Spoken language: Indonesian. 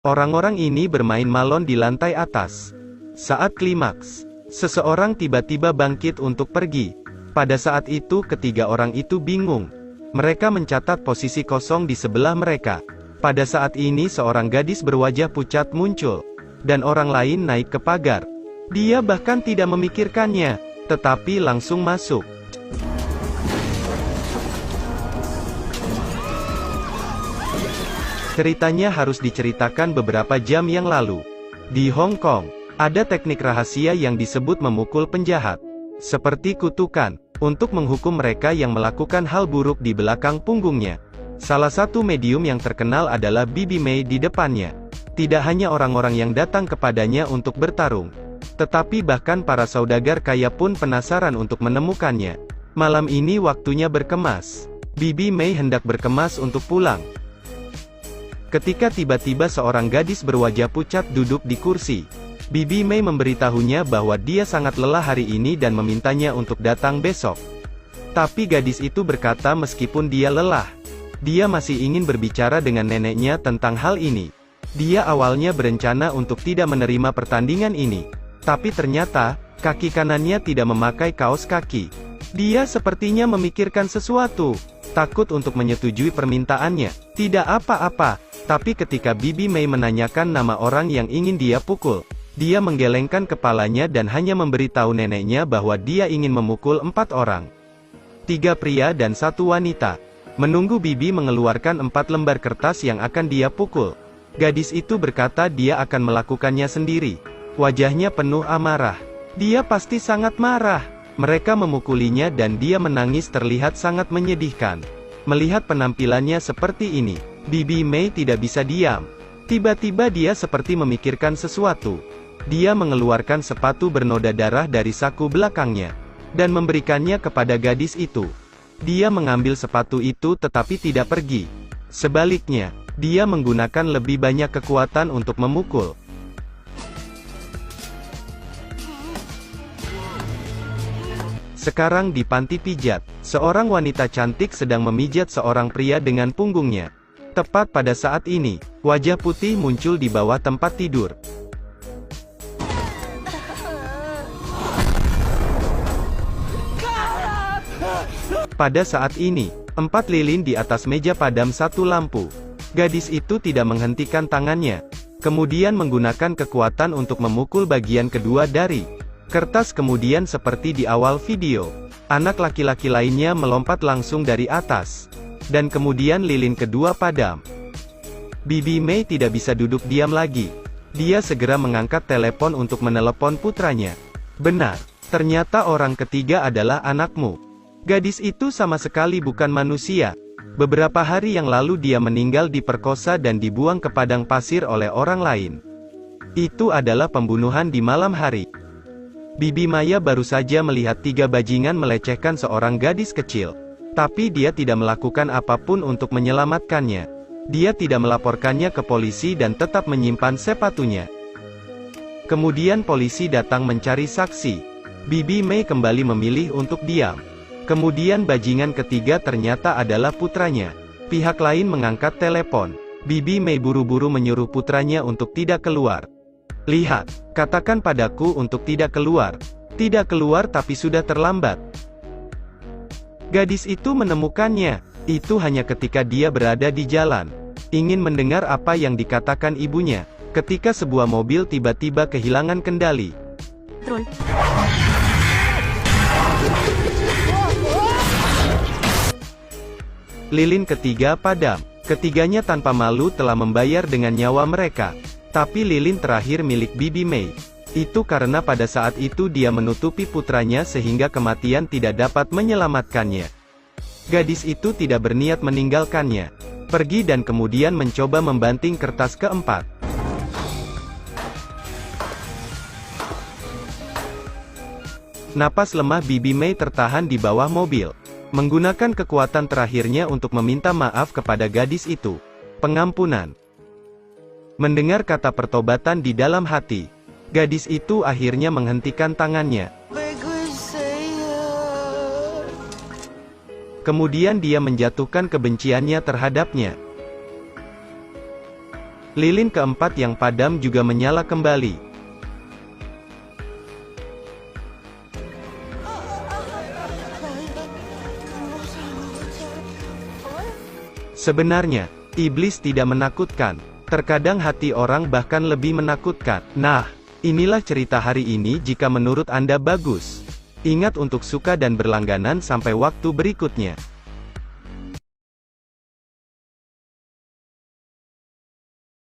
Orang-orang ini bermain malon di lantai atas. Saat klimaks, seseorang tiba-tiba bangkit untuk pergi. Pada saat itu ketiga orang itu bingung. Mereka mencatat posisi kosong di sebelah mereka. Pada saat ini seorang gadis berwajah pucat muncul. Dan orang lain naik ke pagar. Dia bahkan tidak memikirkannya, tetapi langsung masuk. Ceritanya harus diceritakan beberapa jam yang lalu. Di Hong Kong, ada teknik rahasia yang disebut memukul penjahat. Seperti kutukan, untuk menghukum mereka yang melakukan hal buruk di belakang punggungnya. Salah satu medium yang terkenal adalah Bibi May di depannya. Tidak hanya orang-orang yang datang kepadanya untuk bertarung, tetapi bahkan para saudagar kaya pun penasaran untuk menemukannya. Malam ini waktunya berkemas. Bibi May hendak berkemas untuk pulang. Ketika tiba-tiba seorang gadis berwajah pucat duduk di kursi. Bibi May memberitahunya bahwa dia sangat lelah hari ini dan memintanya untuk datang besok. Tapi gadis itu berkata meskipun dia lelah, dia masih ingin berbicara dengan neneknya tentang hal ini. Dia awalnya berencana untuk tidak menerima pertandingan ini. Tapi ternyata, kaki kanannya tidak memakai kaos kaki. Dia sepertinya memikirkan sesuatu. Takut untuk menyetujui permintaannya. Tidak apa-apa. Tapi ketika Bibi May menanyakan nama orang yang ingin dia pukul, dia menggelengkan kepalanya dan hanya memberitahu neneknya bahwa dia ingin memukul 4 orang. 3 pria dan 1 wanita. Menunggu Bibi mengeluarkan 4 lembar kertas yang akan dia pukul. Gadis itu berkata dia akan melakukannya sendiri. Wajahnya penuh amarah. Dia pasti sangat marah. Mereka memukulinya dan dia menangis terlihat sangat menyedihkan. Melihat penampilannya seperti ini, Bibi May tidak bisa diam. Tiba-tiba dia seperti memikirkan sesuatu. Dia mengeluarkan sepatu bernoda darah dari saku belakangnya, dan memberikannya kepada gadis itu. Dia mengambil sepatu itu tetapi tidak pergi. Sebaliknya, dia menggunakan lebih banyak kekuatan untuk memukul. Sekarang di panti pijat, seorang wanita cantik sedang memijat seorang pria dengan punggungnya. Tepat pada saat ini, wajah putih muncul di bawah tempat tidur. Pada saat ini, 4 lilin di atas meja padam 1 lampu. Gadis itu tidak menghentikan tangannya. Kemudian menggunakan kekuatan untuk memukul bagian kedua dari kertas. Kemudian seperti di awal video, anak laki-laki lainnya melompat langsung dari atas. Dan kemudian lilin kedua padam. Bibi May tidak bisa duduk diam lagi. Dia segera mengangkat telepon untuk menelepon putranya. Benar, ternyata orang ketiga adalah anakmu. Gadis itu sama sekali bukan manusia. Beberapa hari yang lalu dia meninggal diperkosa dan dibuang ke padang pasir oleh orang lain. Itu adalah pembunuhan di malam hari. Bibi Maya baru saja melihat 3 bajingan melecehkan seorang gadis kecil. Tapi dia tidak melakukan apapun untuk menyelamatkannya. Dia tidak melaporkannya ke polisi dan tetap menyimpan sepatunya. Kemudian polisi datang mencari saksi. Bibi May kembali memilih untuk diam. Kemudian bajingan ketiga ternyata adalah putranya. Pihak lain mengangkat telepon. Bibi May buru-buru menyuruh putranya untuk tidak keluar. Lihat, katakan padaku untuk tidak keluar. Tidak keluar tapi sudah terlambat. Gadis itu menemukannya. Itu hanya ketika dia berada di jalan. Ingin mendengar apa yang dikatakan ibunya. Ketika sebuah mobil tiba-tiba kehilangan kendali. Lilin ketiga padam. Ketiganya tanpa malu telah membayar dengan nyawa mereka. Tapi lilin terakhir milik Bibi May. Itu karena pada saat itu dia menutupi putranya sehingga kematian tidak dapat menyelamatkannya. Gadis itu tidak berniat meninggalkannya. Pergi dan kemudian mencoba membanting kertas keempat. Napas lemah Bibi May tertahan di bawah mobil. Menggunakan kekuatan terakhirnya untuk meminta maaf kepada gadis itu. Pengampunan. Mendengar kata pertobatan di dalam hati, gadis itu akhirnya menghentikan tangannya. Kemudian dia menjatuhkan kebenciannya terhadapnya. Lilin keempat yang padam juga menyala kembali. Sebenarnya, iblis tidak menakutkan. Terkadang hati orang bahkan lebih menakutkan. Nah, inilah cerita hari ini. Jika menurut Anda bagus, ingat untuk suka dan berlangganan sampai waktu berikutnya.